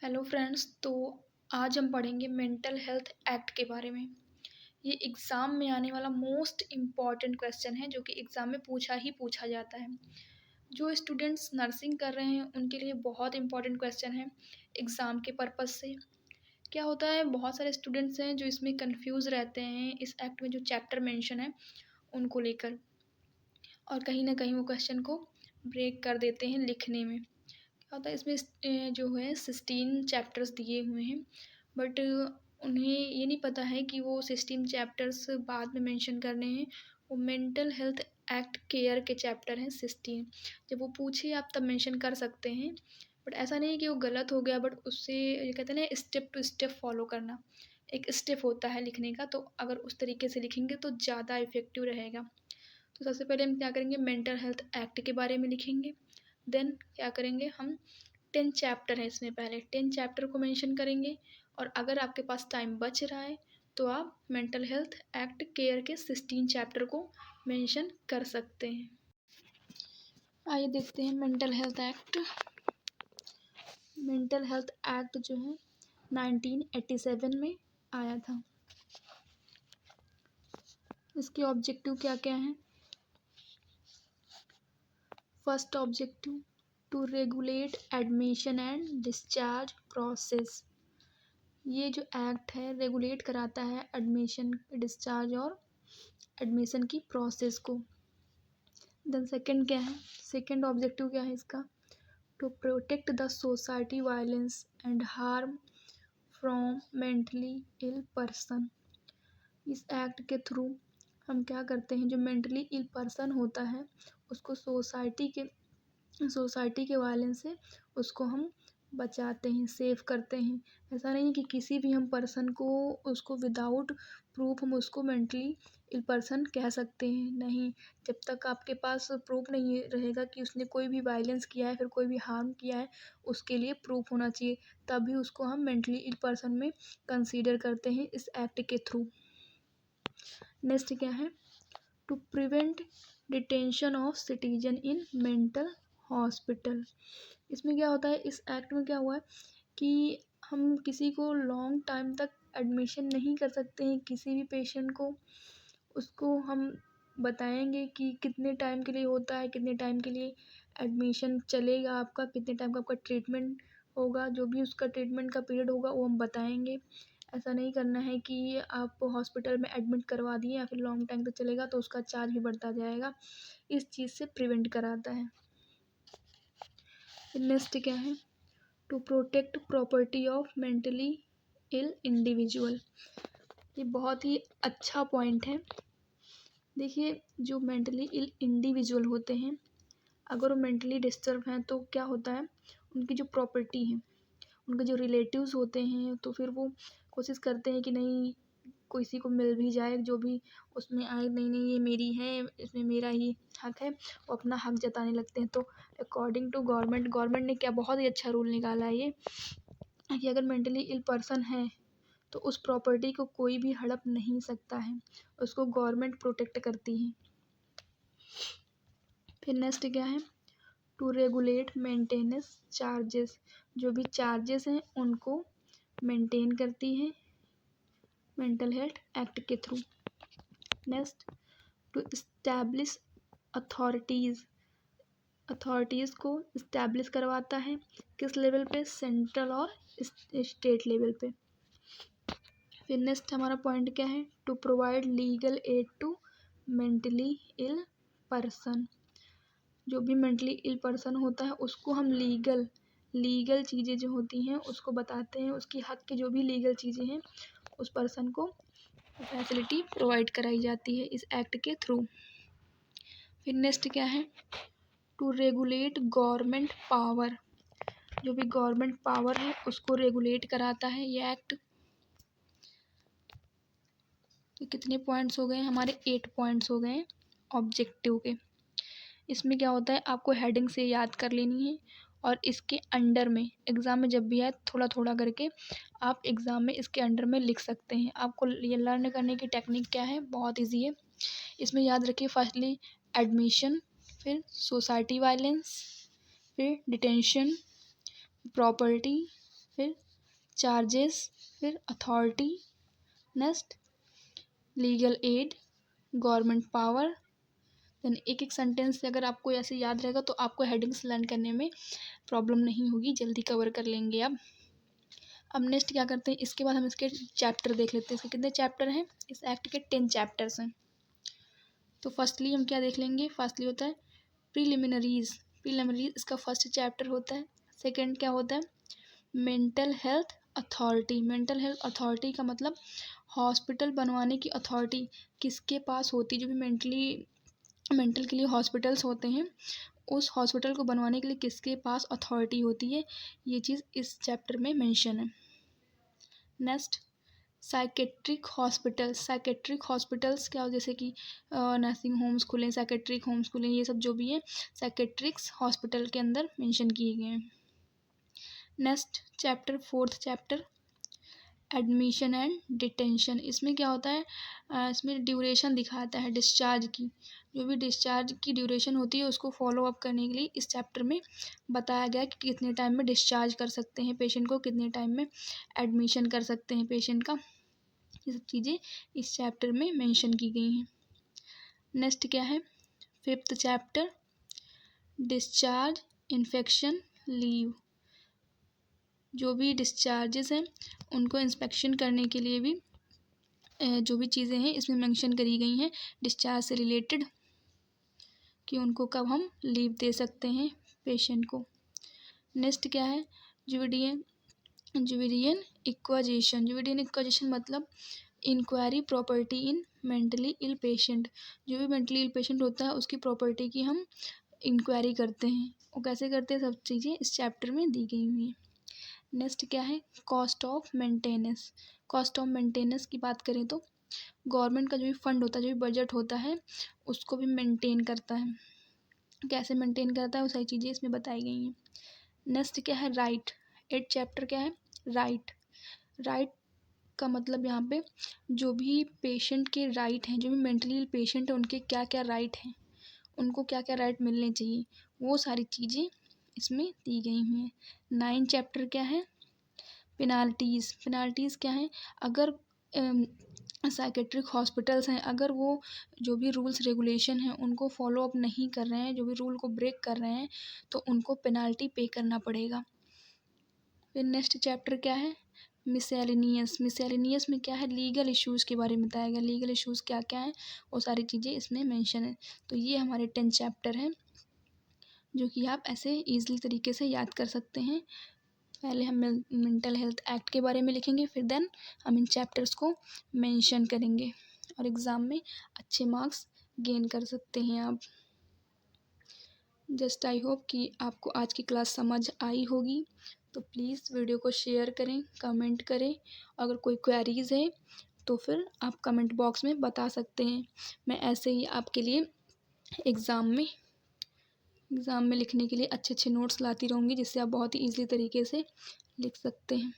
Hello friends. तो आज हम पढ़ेंगे मेंटल हेल्थ एक्ट के बारे में। ये एग्ज़ाम में आने वाला मोस्ट इम्पॉर्टेंट क्वेश्चन है जो कि एग्ज़ाम में पूछा ही पूछा जाता है। जो स्टूडेंट्स नर्सिंग कर रहे हैं उनके लिए बहुत इम्पॉर्टेंट क्वेश्चन है एग्ज़ाम के पर्पज़ से। क्या होता है, बहुत सारे स्टूडेंट्स हैं जो इसमें कंफ्यूज रहते हैं इस एक्ट में जो चैप्टर मेंशन है उनको लेकर, और कहीं ना कहीं वो क्वेश्चन को ब्रेक कर देते हैं लिखने में। क्या होता है इसमें जो है 16 चैप्टर्स दिए हुए हैं, बट उन्हें ये नहीं पता है कि वो 16 चैप्टर्स बाद में मेंशन करने हैं। वो मेंटल हेल्थ एक्ट केयर के चैप्टर हैं 16। जब वो पूछे आप तब मेंशन कर सकते हैं, बट ऐसा नहीं है कि वो गलत हो गया, बट उससे ये कहते हैं ना स्टेप टू स्टेप फॉलो करना। एक स्टेप होता है लिखने का, तो अगर उस तरीके से लिखेंगे तो ज़्यादा इफेक्टिव रहेगा। तो सबसे पहले हम क्या करेंगे, मेंटल हेल्थ एक्ट के बारे में लिखेंगे। देन क्या करेंगे, हम 10 चैप्टर है इसमें, पहले 10 चैप्टर को मेंशन करेंगे। और अगर आपके पास टाइम बच रहा है तो आप मेंटल हेल्थ एक्ट केयर के 16 चैप्टर को मेंशन कर सकते हैं। आइए देखते हैं mental health act. Mental health act जो है 1987 में आया था। इसके ऑब्जेक्टिव क्या क्या हैं? First objective, to regulate admission and discharge process. ये जो एक्ट है रेगुलेट कराता है एडमिशन, डिस्चार्ज और एडमिशन की प्रोसेस को। देन सेकंड क्या है, सेकंड ऑब्जेक्टिव क्या है इसका, to protect the society violence and harm from mentally ill person. इस एक्ट के थ्रू हम क्या करते हैं, जो मेंटली इल पर्सन होता है उसको सोसाइटी के वायलेंस से उसको हम बचाते हैं, सेव करते हैं। ऐसा नहीं कि किसी भी हम पर्सन को उसको विदाउट प्रूफ हम उसको मेंटली इल पर्सन कह सकते हैं, नहीं। जब तक आपके पास प्रूफ नहीं रहेगा कि उसने कोई भी वायलेंस किया है, फिर कोई भी हार्म किया है, उसके लिए प्रूफ होना चाहिए, तभी उसको हम मेंटली इल पर्सन में कंसीडर करते हैं इस एक्ट के थ्रू। नेक्स्ट क्या है, to prevent detention of citizen in mental hospital. इसमें क्या होता है, इस एक्ट में क्या हुआ है कि हम किसी को लॉन्ग टाइम तक एडमिशन नहीं कर सकते हैं, किसी भी पेशेंट को। उसको हम बताएंगे कि कितने टाइम के लिए होता है, कितने टाइम के लिए एडमिशन चलेगा आपका, कितने टाइम का आपका ट्रीटमेंट होगा, जो भी उसका ट्रीटमेंट का पीरियड होगा वो हम बताएंगे। ऐसा नहीं करना है कि आप हॉस्पिटल में एडमिट करवा दिए या फिर लॉन्ग टाइम तक चलेगा तो उसका चार्ज भी बढ़ता जाएगा। इस चीज़ से प्रिवेंट कराता है। नेक्स्ट क्या है, to protect property of mentally ill individual. ये बहुत ही अच्छा पॉइंट है। देखिए, जो मेंटली इल इंडिविजुअल होते हैं, अगर वो मेंटली डिस्टर्ब हैं तो क्या होता है, उनकी जो प्रॉपर्टी है, उनके जो रिलेटिव्स होते हैं, तो फिर वो कोशिश करते हैं कि नहीं किसी को मिल भी जाए, जो भी उसमें आए, नहीं नहीं ये मेरी है, इसमें मेरा ही हक है, वो अपना हक जताने लगते हैं। तो अकॉर्डिंग टू गवर्नमेंट ने क्या बहुत ही अच्छा रूल निकाला है ये, कि अगर मेंटली इल पर्सन है तो उस प्रॉपर्टी को कोई भी हड़प नहीं सकता है, उसको गवर्नमेंट प्रोटेक्ट करती है। फिर नेक्स्ट क्या है, टू रेगुलेट मेंटेनेंस चार्जेस। जो भी चार्जेस हैं उनको मेंटेन करती है मेंटल हेल्थ एक्ट के through. Next, to establish authorities. Authorities को इस्टेब्लिश करवाता है, किस लेवल पे, सेंट्रल और स्टेट लेवल पे। फिर नेक्स्ट हमारा पॉइंट क्या है, to provide legal aid to mentally ill person. जो भी मेंटली इल पर्सन होता है उसको हम लीगल चीज़ें जो होती हैं उसको बताते हैं, उसकी हक की जो भी लीगल चीज़ें हैं उस पर्सन को फैसिलिटी प्रोवाइड कराई जाती है इस एक्ट के थ्रू। फिर नेक्स्ट क्या है, टू रेगुलेट गवर्नमेंट पावर। जो भी गवर्नमेंट पावर है उसको रेगुलेट कराता है ये एक्ट। तो कितने पॉइंट्स हो गए हमारे, 8 पॉइंट्स हो गए ऑब्जेक्टिव के। इसमें क्या होता है, आपको हेडिंग से याद कर लेनी है, और इसके अंडर में एग्ज़ाम में जब भी आए थोड़ा थोड़ा करके आप एग्ज़ाम में इसके अंडर में लिख सकते हैं। आपको ये लर्न करने की टेक्निक क्या है, बहुत ईजी है। इसमें याद रखिए, फर्स्टली एडमिशन, फिर सोसाइटी वायलेंस, फिर डिटेंशन, प्रॉपर्टी, फिर चार्जेस, फिर authority, next legal aid, government power. Then एक एक सेंटेंस से अगर आपको ऐसे याद रहेगा तो आपको हेडिंग्स लर्न करने में प्रॉब्लम नहीं होगी, जल्दी कवर कर लेंगे आप। अब नेक्स्ट क्या करते हैं, इसके बाद हम इसके चैप्टर देख लेते हैं। इसके कितने चैप्टर हैं, इस एक्ट के 10 चैप्टर्स हैं। तो फर्स्टली हम क्या देख लेंगे, फर्स्टली होता है प्रीलिमिनरीज। प्रीलिमिनरीज इसका फर्स्ट चैप्टर होता है। सेकंड क्या होता है, mental health authority. Mental health authority का मतलब हॉस्पिटल बनवाने की अथॉरिटी किसके पास होती है, जो भी मेंटल के लिए हॉस्पिटल्स होते हैं, उस हॉस्पिटल को बनवाने के लिए किसके पास अथॉरिटी होती है, ये चीज़ इस चैप्टर में मेंशन है। Next psychiatric hospitals. Psychiatric hospitals क्या हो, जैसे कि नर्सिंग होम्स खुलें, साइकेट्रिक होम्स खुलें, ये सब जो भी है साइकेट्रिक्स हॉस्पिटल के अंदर मेंशन किए गए हैं। Next chapter, fourth chapter admission and detention. इसमें क्या होता है, इसमें ड्यूरेशन दिखाता है डिस्चार्ज की, जो भी डिस्चार्ज की ड्यूरेशन होती है उसको फॉलो अप करने के लिए इस चैप्टर में बताया गया कि कितने टाइम में डिस्चार्ज कर सकते हैं पेशेंट को, कितने टाइम में एडमिशन कर सकते हैं पेशेंट का, ये सब चीज़ें इस चैप्टर में मेंशन की गई हैं। नेक्स्ट क्या है, fifth chapter discharge infection leave. जो भी डिस्चार्जेस हैं उनको इंस्पेक्शन करने के लिए भी जो भी चीज़ें हैं इसमें मेंशन करी गई हैं डिस्चार्ज से रिलेटेड, कि उनको कब हम लीव दे सकते हैं पेशेंट को। नेक्स्ट क्या है, जुडिशियल इक्वाजेशन। जुडिशियल इक्वाजेशन मतलब inquiry property in mentally ill patient. जो भी मेंटली इल पेशेंट होता है उसकी प्रॉपर्टी की हम इंक्वायरी करते हैं, वो कैसे करते हैं सब चीज़ें इस चैप्टर में दी गई हुई हैं। नेक्स्ट क्या है, cost of maintenance. Cost of maintenance की बात करें तो गवर्नमेंट का जो भी फंड होता है, जो भी बजट होता है उसको भी मेंटेन करता है, कैसे मेंटेन करता है वो सारी चीज़ें इसमें बताई गई हैं। नेक्स्ट क्या है, राइट। 8 चैप्टर क्या है, राइट। राइट का मतलब यहाँ पे जो भी पेशेंट के राइट हैं, जो भी मेंटली पेशेंट है उनके क्या क्या राइट हैं, उनको क्या क्या राइट मिलने चाहिए, वो सारी चीज़ें इसमें दी गई हुई हैं। 9 चैप्टर क्या है, पेनाल्टीज़। पेनाल्टीज़ क्या है, अगर साइकेट्रिक हॉस्पिटल्स हैं, अगर वो जो भी रूल्स रेगुलेशन हैं उनको फॉलो अप नहीं कर रहे हैं, जो भी रूल को ब्रेक कर रहे हैं, तो उनको पेनाल्टी पे करना पड़ेगा। फिर नेक्स्ट चैप्टर क्या है, मिसैलेनियस। मिसैलेनियस में क्या है, लीगल इश्यूज़ के बारे में बताया गया, लीगल इश्यूज़ क्या क्या हैं वो सारी चीज़ें इसमें मेंशन है। तो ये हमारे 10 चैप्टर हैं जो कि आप ऐसे ईज़िली तरीके से याद कर सकते हैं। पहले हम मेंटल हेल्थ एक्ट के बारे में लिखेंगे, फिर देन हम इन चैप्टर्स को मेंशन करेंगे और एग्ज़ाम में अच्छे मार्क्स गेन कर सकते हैं आप। जस्ट आई होप कि आपको आज की क्लास समझ आई होगी। तो प्लीज़ वीडियो को शेयर करें, कमेंट करें। अगर कोई क्वेरीज़ है तो फिर आप कमेंट बॉक्स में बता सकते हैं। मैं ऐसे ही आपके लिए एग्ज़ाम में लिखने के लिए अच्छे अच्छे नोट्स लाती रहूँगी, जिससे आप बहुत ही ईज़िली तरीके से लिख सकते हैं।